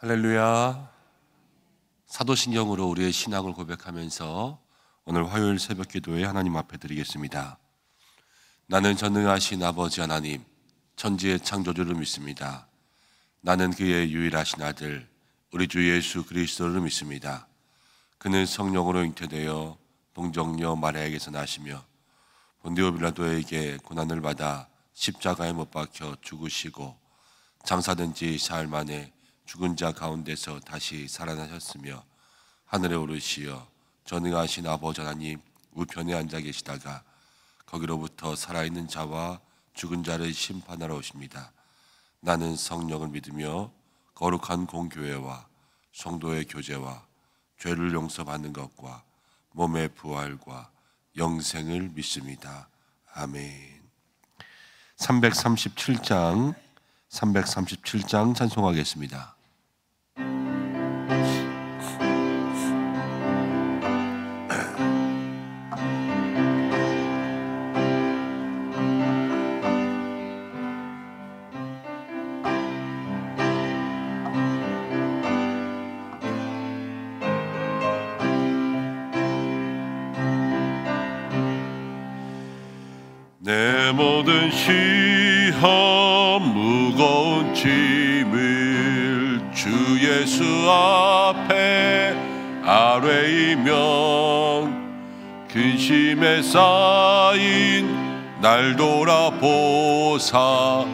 할렐루야. 사도신경으로 우리의 신앙을 고백하면서 오늘 화요일 새벽 기도에 하나님 앞에 드리겠습니다. 나는 전능하신 아버지 하나님, 천지의 창조주를 믿습니다. 나는 그의 유일하신 아들, 우리 주 예수 그리스도를 믿습니다. 그는 성령으로 잉태되어 동정녀 마리아에게서 나시며 본디오 빌라도에게 고난을 받아 십자가에 못 박혀 죽으시고 장사된 지 사흘 만에 죽은 자 가운데서 다시 살아나셨으며 하늘에 오르시어 전능하신 아버지 하나님 우편에 앉아 계시다가 거기로부터 살아있는 자와 죽은 자를 심판하러 오십니다. 나는 성령을 믿으며 거룩한 공교회와 성도의 교제와 죄를 용서받는 것과 몸의 부활과 영생을 믿습니다. 아멘. 337장 찬송하겠습니다. 내 모든 시험 무거운 짐을 주 예수 앞에 아뢰이면 근심에 쌓인 날 돌아보사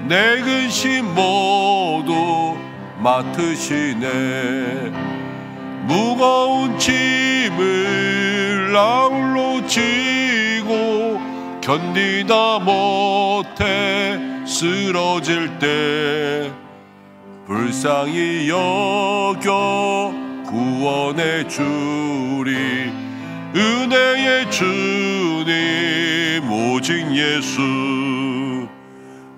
내 근심 모두 맡으시네. 무거운 짐을 나홀로 지고 견디다 못해 쓰러질 때 불쌍히 여겨 구원해 주리. 은혜의 주님 오직 예수.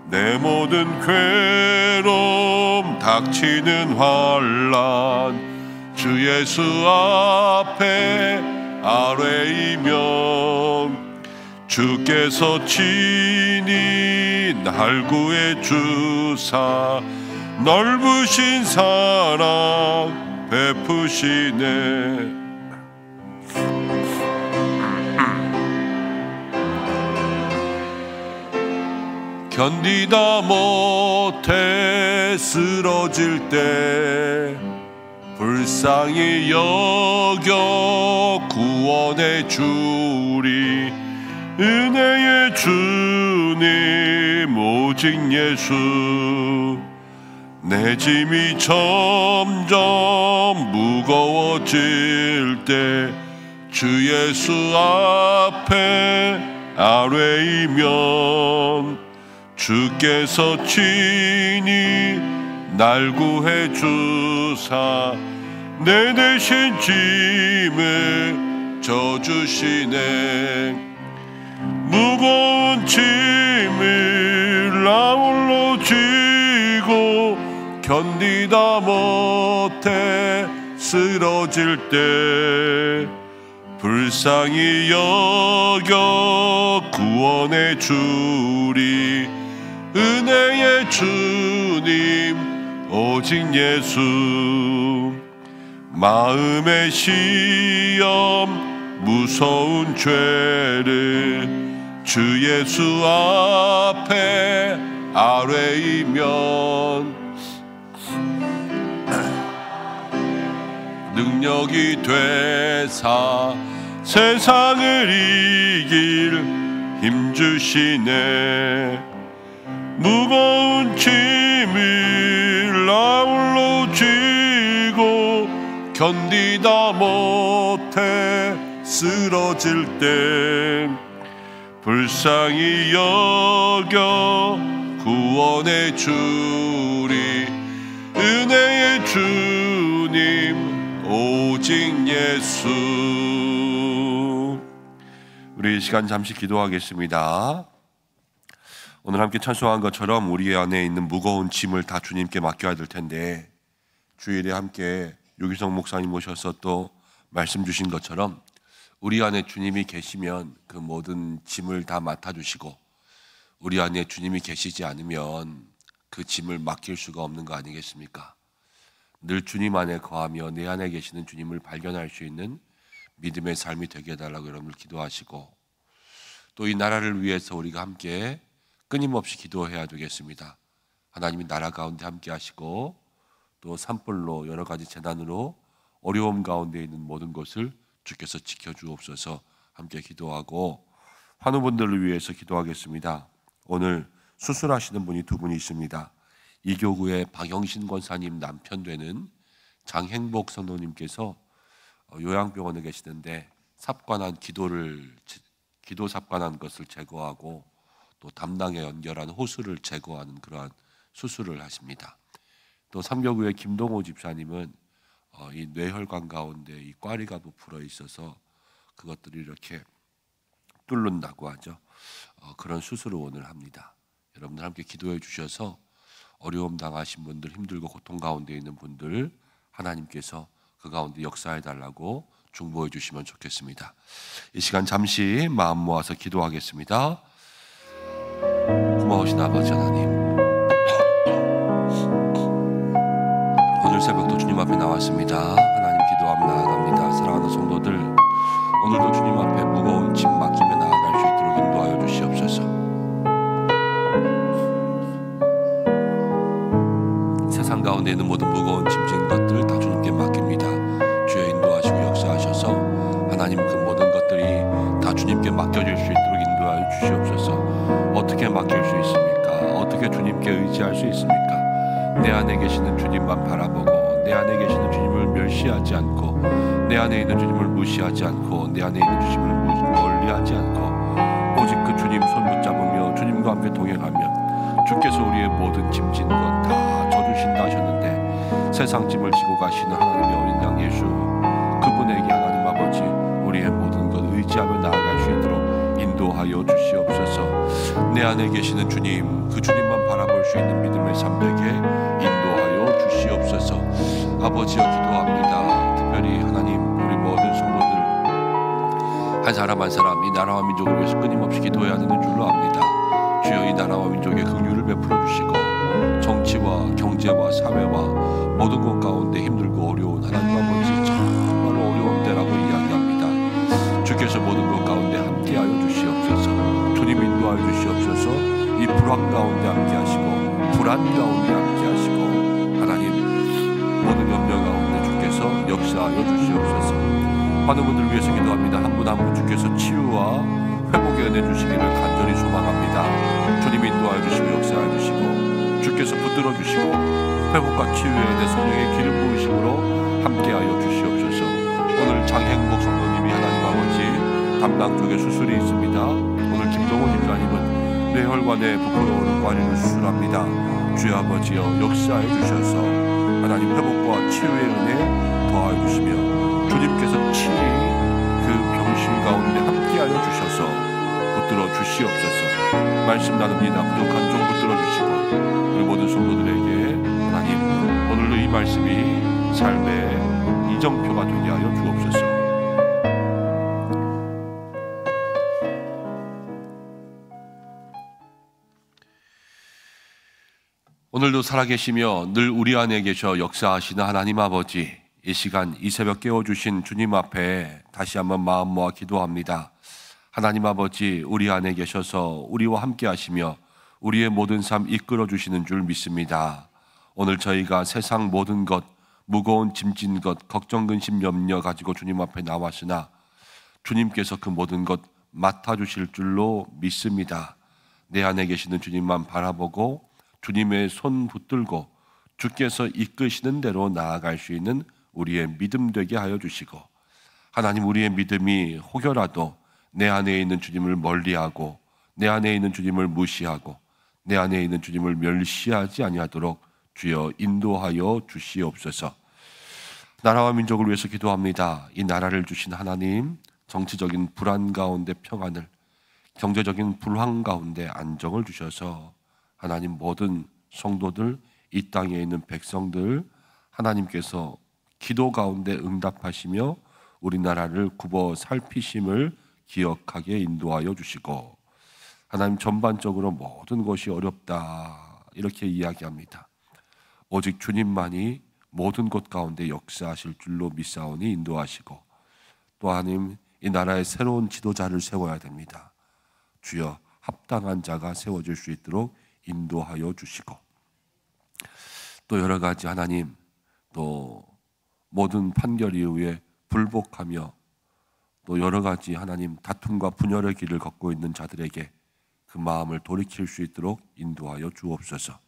내 모든 괴로움 닥치는 환난 주 예수 앞에 아뢰이면 주께서 친히 날 구해 주사 넓으신 사랑 베푸시네. 견디다 못해 쓰러질 때 불쌍히 여겨 구원해 주리. 은혜의 주님 오직 예수. 내 짐이 점점 무거워질 때 주 예수 앞에 아뢰이면 주께서 친히 날 구해 주사 내 대신 짐을 져주시네. 무거운 짐을 나홀로 지고 견디다 못해 쓰러질 때 불쌍히 여겨 구원해 주리. 은혜의 주님 오직 예수. 마음의 시험 무서운 죄를 주 예수 앞에 아뢰이면 능력이 되사 세상을 이길 힘 주시네. 무거운 짐을 나홀로 지고 견디다 못해 쓰러질 때 불쌍히 여겨 구원해 주리. 은혜의 주님 오직 예수. 우리 이 시간 잠시 기도하겠습니다. 오늘 함께 찬송한 것처럼 우리 안에 있는 무거운 짐을 다 주님께 맡겨야 될 텐데 주일에 함께 유기성 목사님 모셔서 또 말씀 주신 것처럼 우리 안에 주님이 계시면 그 모든 짐을 다 맡아주시고 우리 안에 주님이 계시지 않으면 그 짐을 맡길 수가 없는 거 아니겠습니까? 늘 주님 안에 거하며 내 안에 계시는 주님을 발견할 수 있는 믿음의 삶이 되게 해달라고 여러분들 기도하시고, 또 이 나라를 위해서 우리가 함께 끊임없이 기도해야 되겠습니다. 하나님이 나라 가운데 함께 하시고, 또 산불로 여러 가지 재난으로 어려움 가운데 있는 모든 것을 주께서 지켜주옵소서. 함께 기도하고 환우분들을 위해서 기도하겠습니다. 오늘 수술하시는 분이 두 분이 있습니다. 이교구의 박영신 권사님 남편 되는 장행복 성도님께서 요양병원에 계시는데 삽관한 기도 삽관한 것을 제거하고 또 담낭에 연결한 호수를 제거하는 그러한 수술을 하십니다. 또 삼교구의 김동호 집사님은 이 뇌혈관 가운데 이 꽈리가 부풀어 있어서 그것들이 이렇게 뚫는다고 하죠. 그런 수술을 오늘 합니다. 여러분들 함께 기도해 주셔서 어려움 당하신 분들, 힘들고 고통 가운데 있는 분들 하나님께서 그 가운데 역사해 달라고 중보해 주시면 좋겠습니다. 이 시간 잠시 마음 모아서 기도하겠습니다. 고마우신 아버지 하나님, 오늘 새벽도 주님 앞에 나왔습니다. 하나님 기도하며 나아갑니다. 사랑하는 성도들, 오늘도 주님 앞에 무거운 짐 맡기며 나아갈 수 있도록 인도하여 주시옵소서. 세상 가운데 있는 모든 무거운 짐진 것들 다 주님께 맡깁니다. 주여 인도하시고 역사하셔서 하나님 그 모든 것들이 다 주님께 맡겨질 수 있도록 인도하여 주시옵소서. 어떻게 맡길 수 있습니까? 어떻게 주님께 의지할 수 있습니까? 내 안에 계시는 주님만 바라보고 내 안에 계시는 주님을 멸시하지 않고 내 안에 있는 주님을 무시하지 않고 내 안에 있는 주님을 멀리하지 않고 오직 그 주님 손 붙잡으며 주님과 함께 동행하면 주께서 우리의 모든 짐진 것 다 져주신다 하셨는데, 세상 짐을 지고 가시는 하나님의 어린 양 예수, 그분에게 하나님 아버지 우리의 모든 것 의지하며 나아갈 수 있도록 인도하여 주시옵소서. 내 안에 계시는 주님, 그 주님만 바라볼 수 있는 믿음의 삶 되게 인도하여 주시옵소서. 아버지여 기도합니다. 특별히 하나님 우리 모든 성도들 한 사람 한 사람 이 나라와 민족을 위해서 끊임없이 기도해야 되는 줄로 압니다. 주여 이 나라와 민족에 긍휼을 베풀어 주시고 정치와 경제와 사회와 모든 것 가운데 힘들고 어려운 하나님 아버지 정말 어려운 때라고 이야기합니다. 주께서 모든 것 가운데 함께하여 주시옵소서. 주님 인도하여 주시옵소서. 이 불황 가운데 함께하시고 불안 가운데 함께하시고 하나님 모든 염려 가운데 주께서 역사하여 주시옵소서. 환우분들 위해서 기도합니다. 한 분 한 분 주께서 치유와 회복의 은혜 주시기를 간절히 소망합니다. 주님 인도하여 주시고 역사하여 주시고 주께서 붙들어 주시고 회복과 치유의 은혜 성령의 기름 부으심으로 함께하여 주시옵소서. 오늘 장행복 성도님이 하나님 아버지 담낭 쪽에 수술이 있습니다. 오늘 김동호 집사님은 뇌혈관에 부풀어오는 꽈리를 수술합니다. 주여 아버지여 역사해 주셔서 하나님 회복과 치유의 은혜 더하여 주시며 주님께서 친히 그 병실 가운데 함께하여 주셔서 붙들어 주시옵소서. 말씀 나눕니다. 부족한 종 붙들어 주시고 우리 모든 성도들에게 하나님 오늘도 이 말씀이 삶의 이정표가 되게 하여 주옵소서. 오늘도 살아계시며 늘 우리 안에 계셔 역사하시는 하나님 아버지, 이 시간 이 새벽 깨워주신 주님 앞에 다시 한번 마음 모아 기도합니다. 하나님 아버지 우리 안에 계셔서 우리와 함께 하시며 우리의 모든 삶 이끌어 주시는 줄 믿습니다. 오늘 저희가 세상 모든 것, 무거운 짐진 것, 걱정, 근심, 염려 가지고 주님 앞에 나왔으나 주님께서 그 모든 것 맡아주실 줄로 믿습니다. 내 안에 계시는 주님만 바라보고 주님의 손 붙들고 주께서 이끄시는 대로 나아갈 수 있는 우리의 믿음 되게 하여 주시고, 하나님 우리의 믿음이 혹여라도 내 안에 있는 주님을 멀리하고 내 안에 있는 주님을 무시하고 내 안에 있는 주님을 멸시하지 아니하도록 주여 인도하여 주시옵소서. 나라와 민족을 위해서 기도합니다. 이 나라를 주신 하나님, 정치적인 불안 가운데 평안을, 경제적인 불황 가운데 안정을 주셔서 하나님 모든 성도들, 이 땅에 있는 백성들 하나님께서 기도 가운데 응답하시며 우리나라를 굽어 살피심을 기억하게 인도하여 주시고, 하나님 전반적으로 모든 것이 어렵다 이렇게 이야기합니다. 오직 주님만이 모든 곳 가운데 역사하실 줄로 믿사오니 인도하시고, 또 하나님 이 나라의 새로운 지도자를 세워야 됩니다. 주여, 합당한 자가 세워질 수 있도록 인도하여 주시고, 또 여러 가지 하나님, 또 모든 판결 이후에 불복하며 또 여러 가지 하나님 다툼과 분열의 길을 걷고 있는 자들에게 그 마음을 돌이킬 수 있도록 인도하여 주옵소서.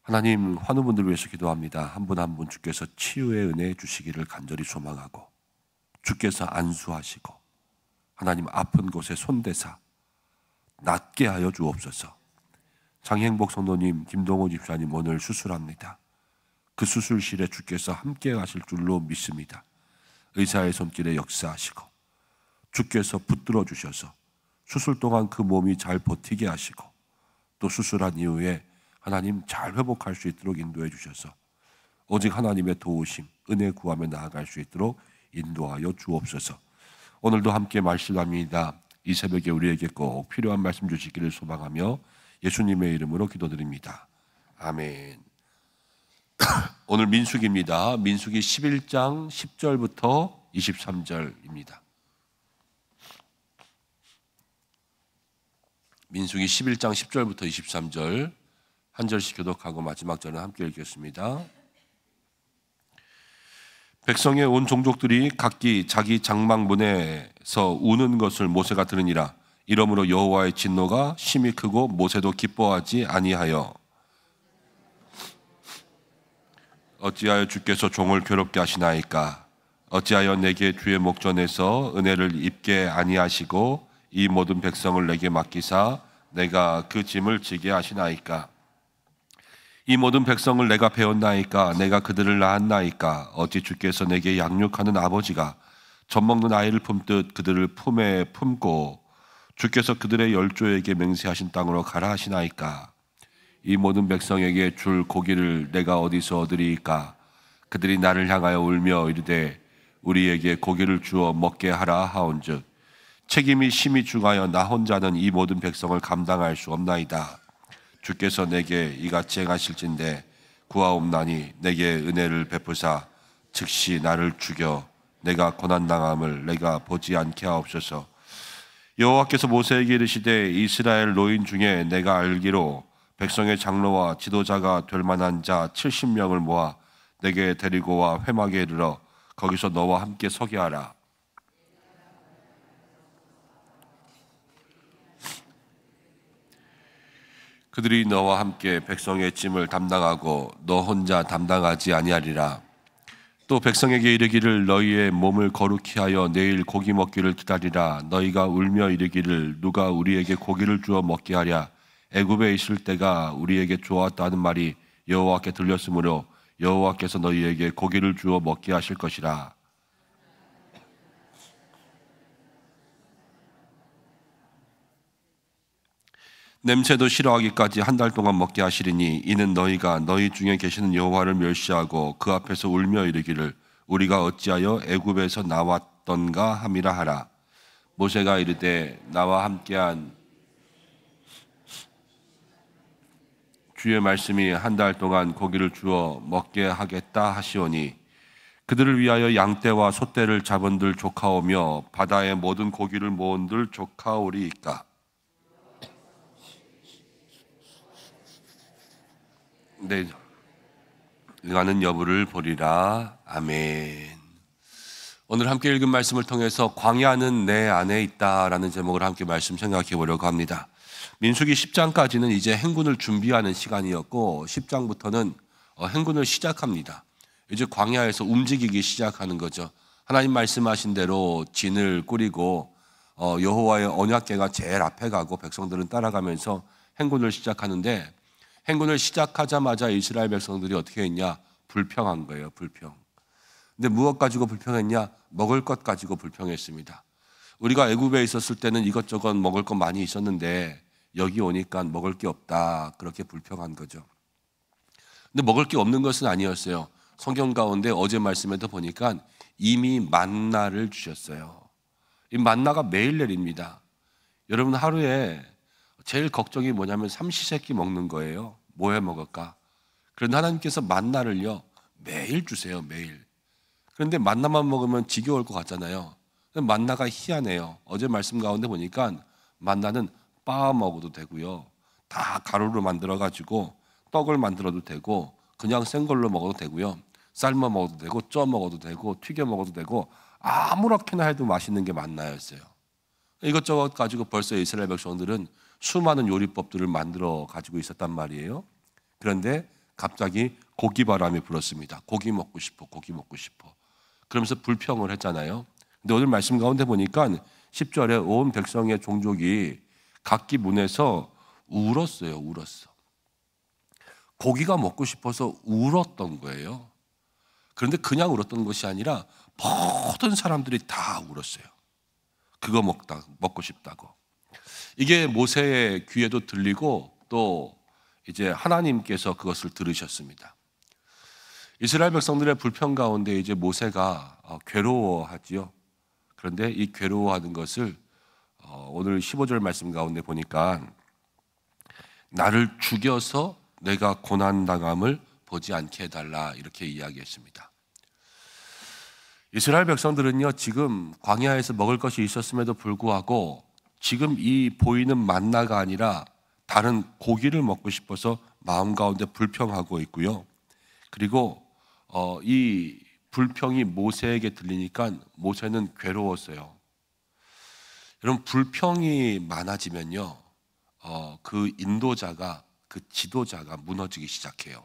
하나님, 환우분들 위해서 기도합니다. 한 분 한 분 주께서 치유의 은혜 주시기를 간절히 소망하고, 주께서 안수하시고 하나님 아픈 곳에 손대사 낫게 하여 주옵소서. 장행복 성도님, 김동호 집사님 오늘 수술합니다. 그 수술실에 주께서 함께 하실 줄로 믿습니다. 의사의 손길에 역사하시고 주께서 붙들어 주셔서 수술 동안 그 몸이 잘 버티게 하시고, 또 수술한 이후에 하나님 잘 회복할 수 있도록 인도해 주셔서 오직 하나님의 도우심, 은혜 구하며 나아갈 수 있도록 인도하여 주옵소서. 오늘도 함께 말씀합니다. 이 새벽에 우리에게 꼭 필요한 말씀 주시기를 소망하며 예수님의 이름으로 기도드립니다. 아멘. 오늘 민수기입니다. 민수기 11장 10절부터 23절입니다. 민수기 11장 10절부터 23절 한 절씩 교독하고 마지막 절은 함께 읽겠습니다. 백성의 온 종족들이 각기 자기 장막문에서 우는 것을 모세가 들으니라. 이러므로 여호와의 진노가 심히 크고 모세도 기뻐하지 아니하여, 어찌하여 주께서 종을 괴롭게 하시나이까? 어찌하여 내게 주의 목전에서 은혜를 입게 아니하시고 이 모든 백성을 내게 맡기사 내가 그 짐을 지게 하시나이까? 이 모든 백성을 내가 배웠나이까? 내가 그들을 낳았나이까? 어찌 주께서 내게 양육하는 아버지가 젖 먹는 아이를 품듯 그들을 품에 품고 주께서 그들의 열조에게 맹세하신 땅으로 가라 하시나이까? 이 모든 백성에게 줄 고기를 내가 어디서 얻으리이까? 그들이 나를 향하여 울며 이르되 우리에게 고기를 주어 먹게 하라 하온즉 책임이 심히 중하여 나 혼자는 이 모든 백성을 감당할 수 없나이다. 주께서 내게 이같이 행하실진대 구하옵나니 내게 은혜를 베푸사 즉시 나를 죽여 내가 고난당함을 내가 보지 않게 하옵소서. 여호와께서 모세에게 이르시되 이스라엘 노인 중에 내가 알기로 백성의 장로와 지도자가 될 만한 자 70명을 모아 내게 데리고 와 회막에 이르러 거기서 너와 함께 서게 하라. 그들이 너와 함께 백성의 짐을 담당하고 너 혼자 담당하지 아니하리라. 또 백성에게 이르기를 너희의 몸을 거룩히 하여 내일 고기 먹기를 기다리라. 너희가 울며 이르기를 누가 우리에게 고기를 주어 먹게 하랴. 애굽에 있을 때가 우리에게 좋았다는 말이 여호와께 들렸으므로 여호와께서 너희에게 고기를 주어 먹게 하실 것이라. 냄새도 싫어하기까지 한 달 동안 먹게 하시리니 이는 너희가 너희 중에 계시는 여호와를 멸시하고 그 앞에서 울며 이르기를 우리가 어찌하여 애굽에서 나왔던가 함이라 하라. 모세가 이르되 나와 함께한 주의 말씀이 한 달 동안 고기를 주어 먹게 하겠다 하시오니 그들을 위하여 양떼와 소떼를 잡은들 조카오며 바다의 모든 고기를 모은들 조카오리이까. 네, 응하는 여부를 보리라. 아멘. 오늘 함께 읽은 말씀을 통해서 광야는 내 안에 있다라는 제목으로 함께 말씀 생각해 보려고 합니다. 민수기 10장까지는 이제 행군을 준비하는 시간이었고 10장부터는 행군을 시작합니다. 이제 광야에서 움직이기 시작하는 거죠. 하나님 말씀하신 대로 진을 꾸리고 여호와의 언약궤가 제일 앞에 가고 백성들은 따라가면서 행군을 시작하는데, 행군을 시작하자마자 이스라엘 백성들이 어떻게 했냐? 불평한 거예요. 불평. 근데 무엇 가지고 불평했냐? 먹을 것 가지고 불평했습니다. 우리가 애굽에 있었을 때는 이것저것 먹을 것 많이 있었는데 여기 오니까 먹을 게 없다. 그렇게 불평한 거죠. 근데 먹을 게 없는 것은 아니었어요. 성경 가운데 어제 말씀에도 보니까 이미 만나를 주셨어요. 이 만나가 매일 내립니다. 여러분 하루에 제일 걱정이 뭐냐면 삼시세끼 먹는 거예요. 뭐 해 먹을까? 그런데 하나님께서 만나를요 매일 주세요, 매일. 그런데 만나만 먹으면 지겨울 것 같잖아요. 만나가 희한해요. 어제 말씀 가운데 보니까 만나는 빻아 먹어도 되고요, 다 가루로 만들어 가지고 떡을 만들어도 되고, 그냥 생 걸로 먹어도 되고요, 삶아 먹어도 되고, 쪄 먹어도 되고, 튀겨 먹어도 되고, 아무렇게나 해도 맛있는 게 만나였어요. 이것저것 가지고 벌써 이스라엘 백성들은 수많은 요리법들을 만들어 가지고 있었단 말이에요. 그런데 갑자기 고기 바람이 불었습니다. 고기 먹고 싶어, 고기 먹고 싶어. 그러면서 불평을 했잖아요. 근데 오늘 말씀 가운데 보니까 10절에 온 백성의 종족이 각기 문에서 울었어요. 울었어. 고기가 먹고 싶어서 울었던 거예요. 그런데 그냥 울었던 것이 아니라 모든 사람들이 다 울었어요. 그거 먹고 싶다고. 이게 모세의 귀에도 들리고 또 이제 하나님께서 그것을 들으셨습니다. 이스라엘 백성들의 불평 가운데 이제 모세가 괴로워하지요. 그런데 이 괴로워하는 것을 오늘 15절 말씀 가운데 보니까 나를 죽여서 내가 고난당함을 보지 않게 해달라, 이렇게 이야기했습니다. 이스라엘 백성들은요 지금 광야에서 먹을 것이 있었음에도 불구하고 지금 이 보이는 만나가 아니라 다른 고기를 먹고 싶어서 마음 가운데 불평하고 있고요. 그리고 이 불평이 모세에게 들리니까 모세는 괴로웠어요. 여러분, 불평이 많아지면요 그 인도자가, 그 지도자가 무너지기 시작해요.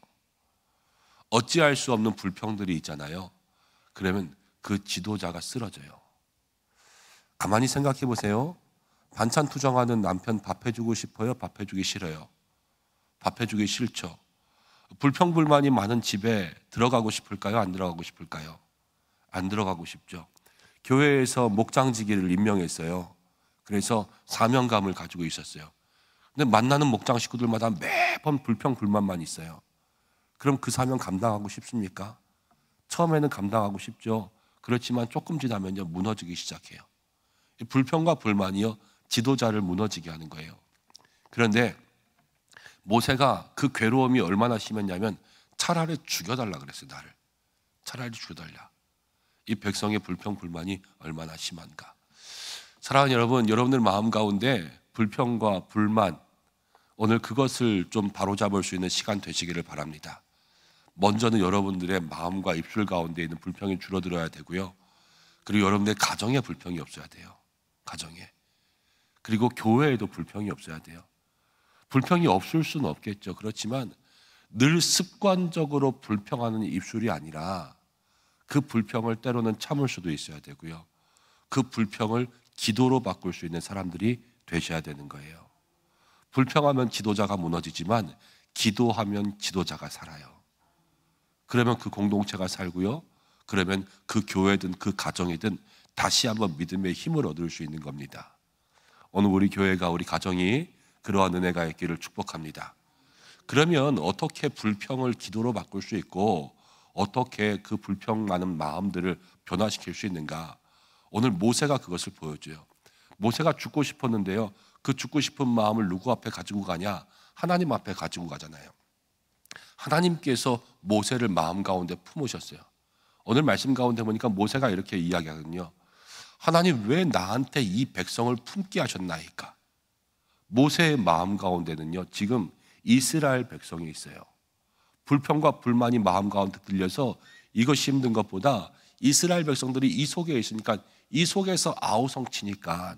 어찌할 수 없는 불평들이 있잖아요. 그러면 그 지도자가 쓰러져요. 가만히 생각해 보세요. 반찬 투정하는 남편 밥 해주고 싶어요? 밥 해주기 싫어요? 밥 해주기 싫죠. 불평불만이 많은 집에 들어가고 싶을까요? 안 들어가고 싶을까요? 안 들어가고 싶죠. 교회에서 목장지기를 임명했어요. 그래서 사명감을 가지고 있었어요. 근데 만나는 목장 식구들마다 매번 불평불만만 있어요. 그럼 그 사명 감당하고 싶습니까? 처음에는 감당하고 싶죠. 그렇지만 조금 지나면요 무너지기 시작해요. 불평과 불만이요 지도자를 무너지게 하는 거예요. 그런데 모세가 그 괴로움이 얼마나 심했냐면 차라리 죽여달라 그랬어요. 나를 차라리 죽여달라. 이 백성의 불평 불만이 얼마나 심한가. 사랑하는 여러분, 여러분들 마음 가운데 불평과 불만, 오늘 그것을 좀 바로잡을 수 있는 시간 되시기를 바랍니다. 먼저는 여러분들의 마음과 입술 가운데 있는 불평이 줄어들어야 되고요. 그리고 여러분의 가정에 불평이 없어야 돼요. 가정에. 그리고 교회에도 불평이 없어야 돼요. 불평이 없을 수는 없겠죠. 그렇지만 늘 습관적으로 불평하는 입술이 아니라 그 불평을 때로는 참을 수도 있어야 되고요. 그 불평을 기도로 바꿀 수 있는 사람들이 되셔야 되는 거예요. 불평하면 지도자가 무너지지만 기도하면 지도자가 살아요. 그러면 그 공동체가 살고요. 그러면 그 교회든 그 가정이든 다시 한번 믿음의 힘을 얻을 수 있는 겁니다. 오늘 우리 교회가, 우리 가정이 그러한 은혜가 있기를 축복합니다. 그러면 어떻게 불평을 기도로 바꿀 수 있고 어떻게 그 불평 많은 마음들을 변화시킬 수 있는가? 오늘 모세가 그것을 보여줘요. 모세가 죽고 싶었는데요. 그 죽고 싶은 마음을 누구 앞에 가지고 가냐? 하나님 앞에 가지고 가잖아요. 하나님께서 모세를 마음 가운데 품으셨어요. 오늘 말씀 가운데 보니까 모세가 이렇게 이야기하거든요. 하나님 왜 나한테 이 백성을 품게 하셨나이까? 모세의 마음 가운데는요 지금 이스라엘 백성이 있어요. 불평과 불만이 마음 가운데 들려서 이것이 힘든 것보다 이스라엘 백성들이 이 속에 있으니까 이 속에서 아우성치니까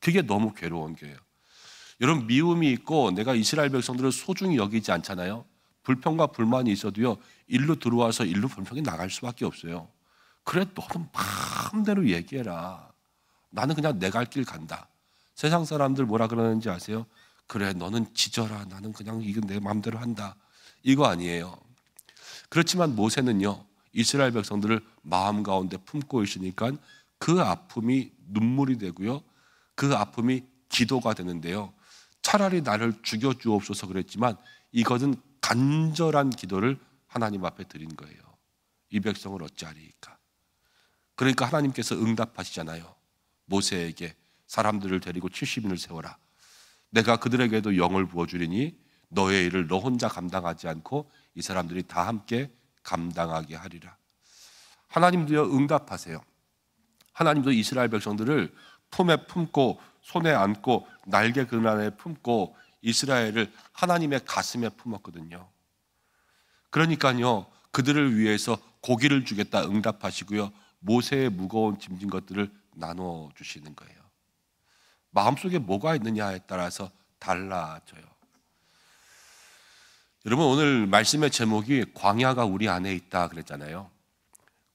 그게 너무 괴로운 거예요. 여러분, 미움이 있고 내가 이스라엘 백성들을 소중히 여기지 않잖아요. 불평과 불만이 있어도요 일로 들어와서 일로 불평이 나갈 수밖에 없어요. 그래, 너는 마음대로 얘기해라. 나는 그냥 내 갈 길 간다. 세상 사람들 뭐라 그러는지 아세요? 그래, 너는 지져라. 나는 그냥 이건 내 마음대로 한다. 이거 아니에요. 그렇지만 모세는요 이스라엘 백성들을 마음 가운데 품고 있으니까 그 아픔이 눈물이 되고요 그 아픔이 기도가 되는데요, 차라리 나를 죽여주옵소서 그랬지만 이것은 간절한 기도를 하나님 앞에 드린 거예요. 이 백성을 어찌하리이까? 그러니까 하나님께서 응답하시잖아요. 모세에게 사람들을 데리고 70인을 세워라. 내가 그들에게도 영을 부어주리니 너의 일을 너 혼자 감당하지 않고 이 사람들이 다 함께 감당하게 하리라. 하나님도요, 응답하세요. 하나님도 이스라엘 백성들을 품에 품고 손에 안고 날개 그늘에 품고 이스라엘을 하나님의 가슴에 품었거든요. 그러니까요, 그들을 위해서 고기를 주겠다 응답하시고요, 모세의 무거운 짐진 것들을 나눠주시는 거예요. 마음속에 뭐가 있느냐에 따라서 달라져요. 여러분, 오늘 말씀의 제목이 광야가 우리 안에 있다 그랬잖아요.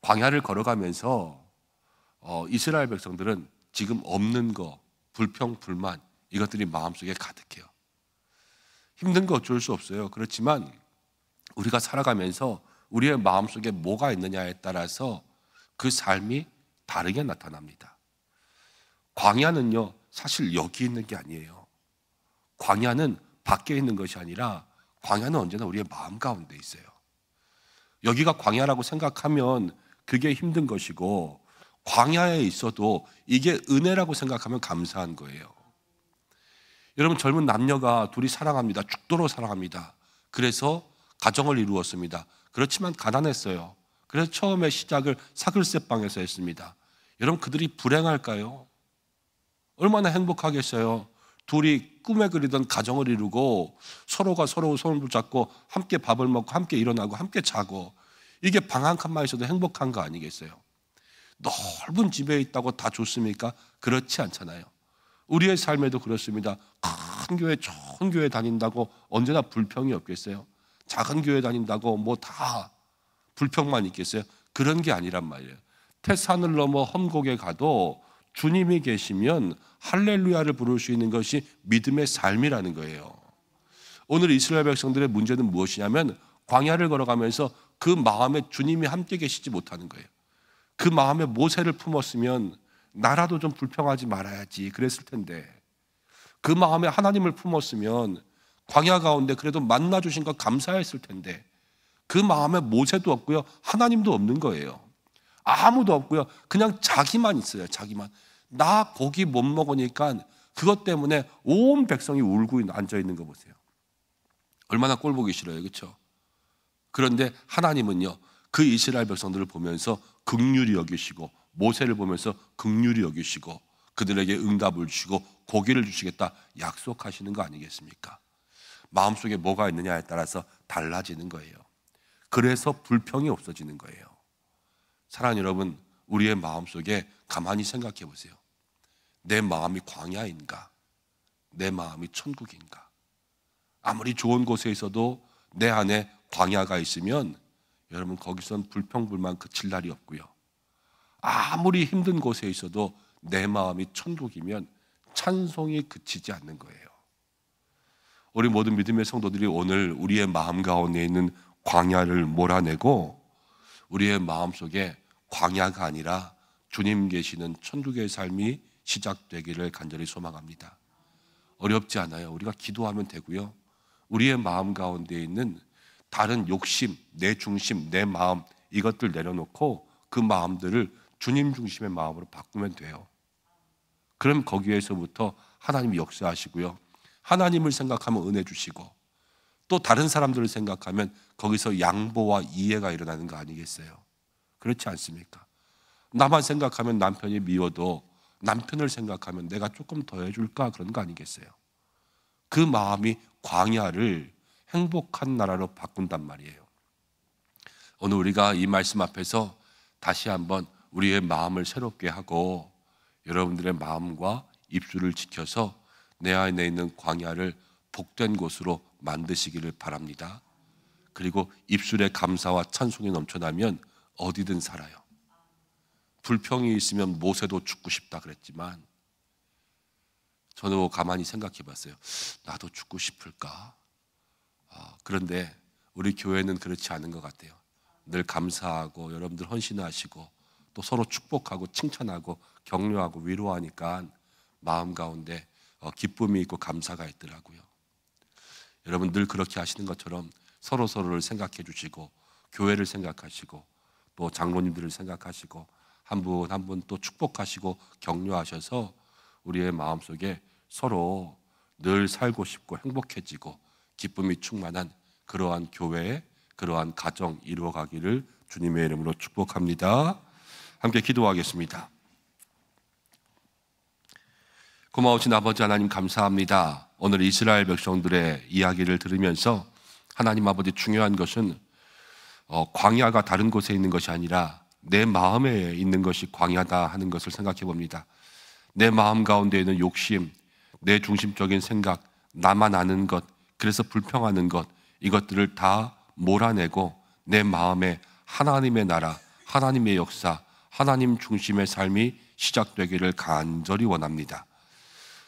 광야를 걸어가면서 이스라엘 백성들은 지금 없는 거, 불평, 불만, 이것들이 마음속에 가득해요. 힘든 거 어쩔 수 없어요. 그렇지만 우리가 살아가면서 우리의 마음속에 뭐가 있느냐에 따라서 그 삶이 다르게 나타납니다. 광야는요, 사실 여기 있는 게 아니에요. 광야는 밖에 있는 것이 아니라 광야는 언제나 우리의 마음 가운데 있어요. 여기가 광야라고 생각하면 그게 힘든 것이고, 광야에 있어도 이게 은혜라고 생각하면 감사한 거예요. 여러분, 젊은 남녀가 둘이 사랑합니다. 죽도록 사랑합니다. 그래서 가정을 이루었습니다. 그렇지만 가난했어요. 그래서 처음에 시작을 사글세방에서 했습니다. 여러분, 그들이 불행할까요? 얼마나 행복하겠어요. 둘이 꿈에 그리던 가정을 이루고 서로가 서로 손을 붙잡고 함께 밥을 먹고 함께 일어나고 함께 자고, 이게 방 한 칸만 있어도 행복한 거 아니겠어요? 넓은 집에 있다고 다 좋습니까? 그렇지 않잖아요. 우리의 삶에도 그렇습니다. 큰 교회, 좋은 교회 다닌다고 언제나 불평이 없겠어요? 작은 교회 다닌다고 뭐 다 불평만 있겠어요? 그런 게 아니란 말이에요. 태산을 넘어 험곡에 가도 주님이 계시면 할렐루야를 부를 수 있는 것이 믿음의 삶이라는 거예요. 오늘 이스라엘 백성들의 문제는 무엇이냐면, 광야를 걸어가면서 그 마음에 주님이 함께 계시지 못하는 거예요. 그 마음에 모세를 품었으면 나라도 좀 불평하지 말아야지 그랬을 텐데, 그 마음에 하나님을 품었으면 광야 가운데 그래도 만나주신 것 감사했을 텐데, 그 마음에 모세도 없고요, 하나님도 없는 거예요. 아무도 없고요, 그냥 자기만 있어요. 자기만. 나 고기 못 먹으니까 그것 때문에 온 백성이 울고 앉아 있는 거 보세요. 얼마나 꼴 보기 싫어요, 그렇죠? 그런데 하나님은요, 그 이스라엘 백성들을 보면서 긍휼히 여기시고, 모세를 보면서 긍휼히 여기시고, 그들에게 응답을 주시고 고기를 주시겠다 약속하시는 거 아니겠습니까? 마음속에 뭐가 있느냐에 따라서 달라지는 거예요. 그래서 불평이 없어지는 거예요. 사랑하는 여러분, 우리의 마음속에 가만히 생각해 보세요. 내 마음이 광야인가? 내 마음이 천국인가? 아무리 좋은 곳에 있어도 내 안에 광야가 있으면 여러분, 거기선 불평불만 그칠 날이 없고요. 아무리 힘든 곳에 있어도 내 마음이 천국이면 찬송이 그치지 않는 거예요. 우리 모든 믿음의 성도들이 오늘 우리의 마음 가운데 있는 광야를 몰아내고 우리의 마음속에 광야가 아니라 주님 계시는 천국의 삶이 시작되기를 간절히 소망합니다. 어렵지 않아요. 우리가 기도하면 되고요. 우리의 마음 가운데 있는 다른 욕심, 내 중심, 내 마음, 이것들 내려놓고 그 마음들을 주님 중심의 마음으로 바꾸면 돼요. 그럼 거기에서부터 하나님이 역사하시고요, 하나님을 생각하면 은혜 주시고, 또 다른 사람들을 생각하면 거기서 양보와 이해가 일어나는 거 아니겠어요? 그렇지 않습니까? 나만 생각하면 남편이 미워도 남편을 생각하면 내가 조금 더 해줄까, 그런 거 아니겠어요? 그 마음이 광야를 행복한 나라로 바꾼단 말이에요. 오늘 우리가 이 말씀 앞에서 다시 한번 우리의 마음을 새롭게 하고 여러분들의 마음과 입술을 지켜서 내 안에 있는 광야를 복된 곳으로 만드시기를 바랍니다. 그리고 입술에 감사와 찬송이 넘쳐나면 어디든 살아요. 불평이 있으면 모세도 죽고 싶다 그랬지만, 저는 가만히 생각해 봤어요. 나도 죽고 싶을까? 그런데 우리 교회는 그렇지 않은 것 같아요. 늘 감사하고 여러분들 헌신하시고 또 서로 축복하고 칭찬하고 격려하고 위로하니까 마음 가운데 기쁨이 있고 감사가 있더라고요. 여러분 늘 그렇게 하시는 것처럼 서로를 생각해 주시고 교회를 생각하시고 또 장로님들을 생각하시고 한 분 한 분 또 축복하시고 격려하셔서 우리의 마음속에 서로 늘 살고 싶고 행복해지고 기쁨이 충만한 그러한 교회, 그러한 가정 이루어가기를 주님의 이름으로 축복합니다. 함께 기도하겠습니다. 고마우신 아버지 하나님 감사합니다. 오늘 이스라엘 백성들의 이야기를 들으면서 하나님 아버지 중요한 것은 광야가 다른 곳에 있는 것이 아니라 내 마음에 있는 것이 광야다 하는 것을 생각해 봅니다. 내 마음 가운데 있는 욕심, 내 중심적인 생각, 나만 아는 것, 그래서 불평하는 것, 이것들을 다 몰아내고 내 마음에 하나님의 나라, 하나님의 역사, 하나님 중심의 삶이 시작되기를 간절히 원합니다.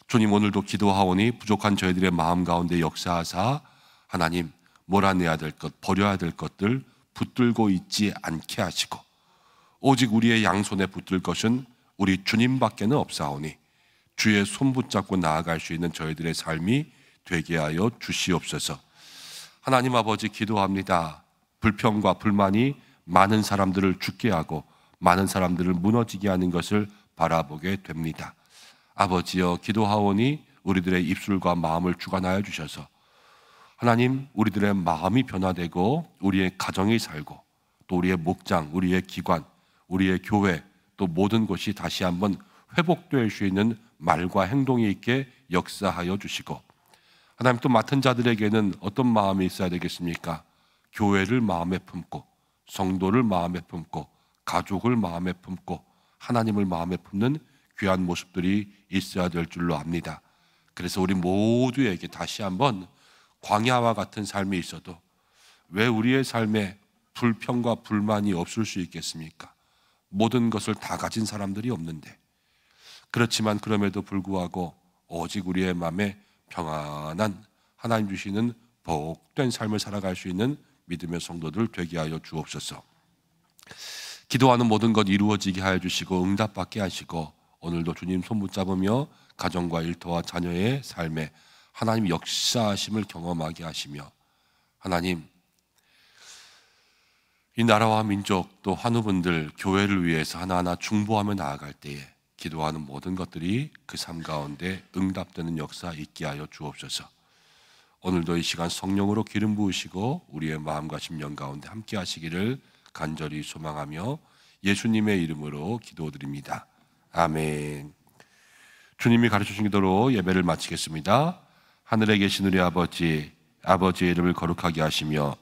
주님, 오늘도 기도하오니 부족한 저희들의 마음 가운데 역사하사 하나님 몰아내야 될 것, 버려야 될 것들 붙들고 있지 않게 하시고 오직 우리의 양손에 붙들 것은 우리 주님밖에는 없사오니 주의 손 붙잡고 나아갈 수 있는 저희들의 삶이 되게 하여 주시옵소서. 하나님 아버지 기도합니다. 불평과 불만이 많은 사람들을 죽게 하고 많은 사람들을 무너지게 하는 것을 바라보게 됩니다. 아버지여 기도하오니 우리들의 입술과 마음을 주관하여 주셔서 하나님 우리들의 마음이 변화되고 우리의 가정이 살고 또 우리의 목장, 우리의 기관, 우리의 교회 또 모든 것이 다시 한번 회복될 수 있는 말과 행동이 있게 역사하여 주시고 하나님 또 맡은 자들에게는 어떤 마음이 있어야 되겠습니까? 교회를 마음에 품고 성도를 마음에 품고 가족을 마음에 품고 하나님을 마음에 품는 귀한 모습들이 있어야 될 줄로 압니다. 그래서 우리 모두에게 다시 한번 광야와 같은 삶이 있어도 왜 우리의 삶에 불평과 불만이 없을 수 있겠습니까? 모든 것을 다 가진 사람들이 없는데 그렇지만 그럼에도 불구하고 오직 우리의 마음에 평안한 하나님 주시는 복된 삶을 살아갈 수 있는 믿음의 성도들 되게 하여 주옵소서. 기도하는 모든 것 이루어지게 하여 주시고 응답받게 하시고 오늘도 주님 손 붙잡으며 가정과 일터와 자녀의 삶에 하나님 역사하심을 경험하게 하시며 하나님 이 나라와 민족 또 환우분들 교회를 위해서 하나하나 중보하며 나아갈 때에 기도하는 모든 것들이 그 삶 가운데 응답되는 역사 있게 하여 주옵소서. 오늘도 이 시간 성령으로 기름 부으시고 우리의 마음과 심령 가운데 함께 하시기를 간절히 소망하며 예수님의 이름으로 기도드립니다. 아멘. 주님이 가르쳐주신 기도로 예배를 마치겠습니다. 하늘에 계신 우리 아버지, 아버지의 이름을 거룩하게 하시며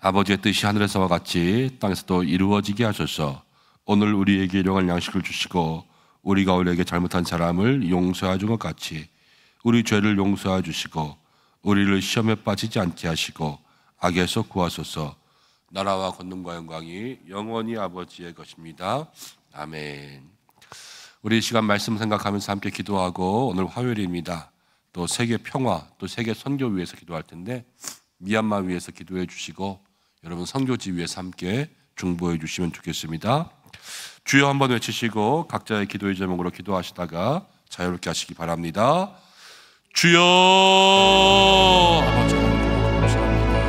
아버지의 뜻이 하늘에서와 같이 땅에서도 이루어지게 하소서. 오늘 우리에게 일용할 양식을 주시고 우리가 우리에게 잘못한 사람을 용서해 준 것 같이 우리 죄를 용서해 주시고 우리를 시험에 빠지지 않게 하시고 악에서 구하소서. 나라와 권능과 영광이 영원히 아버지의 것입니다. 아멘. 우리 이 시간 말씀 생각하면서 함께 기도하고 오늘 화요일입니다. 또 세계 평화, 또 세계 선교 위해서 기도할 텐데 미얀마 위해서 기도해 주시고 여러분 선교지 위해서 함께 중보해 주시면 좋겠습니다. 주여 한번 외치시고 각자의 기도의 제목으로 기도하시다가 자유롭게 하시기 바랍니다. 주여 아버지 하나님 감사합니다.